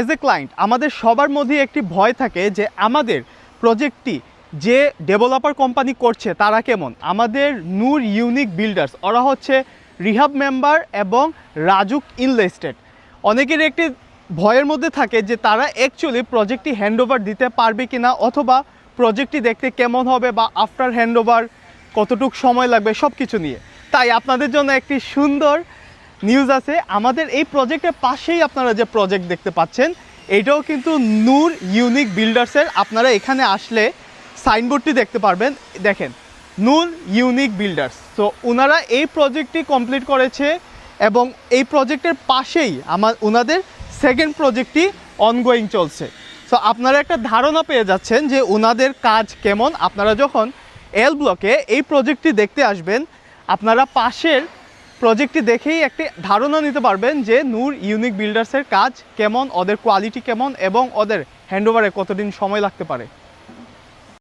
As a client আমাদের সবার মধ্যে একটি ভয় থাকে যে আমাদের প্রজেক্টটি যে ডেভেলপার কোম্পানি করছে তারা কেমন। আমাদের নূর ইউনিক বিল্ডার্স ওরা হচ্ছে রিহাব মেম্বার এবং রাজুক ইনলে এস্টেট। অনেকের একটি ভয়ের মধ্যে থাকে যে তারা অ্যাকচুয়ালি প্রজেক্টটি হ্যান্ডওভার দিতে পারবে কি না, অথবা প্রজেক্টটি দেখতে কেমন হবে বা আফটার হ্যান্ডওভার কতটুকু সময় লাগবে সব কিছু নিয়ে। তাই আপনাদের জন্য একটি সুন্দর নিউজ আছে। আমাদের এই প্রজেক্টের পাশেই আপনারা যে প্রজেক্ট দেখতে পাচ্ছেন এটাও কিন্তু নূর ইউনিক বিল্ডার্সের। আপনারা এখানে আসলে সাইনবোর্ডটি দেখতে পারবেন, দেখেন নূর ইউনিক বিল্ডার্স। তো ওনারা এই প্রজেক্টটি কমপ্লিট করেছে এবং এই প্রজেক্টের পাশেই ওনাদের সেকেন্ড প্রজেক্টটি অনগোয়িং চলছে। সো আপনারা একটা ধারণা পেয়ে যাচ্ছেন যে ওনাদের কাজ কেমন। আপনারা যখন এল ব্লকে এই প্রজেক্টটি দেখতে আসবেন আপনারা পাশের প্রজেক্টটি দেখেই একটি ধারণা নিতে পারবেন যে নূর ইউনিক বিল্ডার্সের কাজ কেমন, ওদের কোয়ালিটি কেমন এবং ওদের হ্যান্ডওভারে কতদিন সময় লাগতে পারে।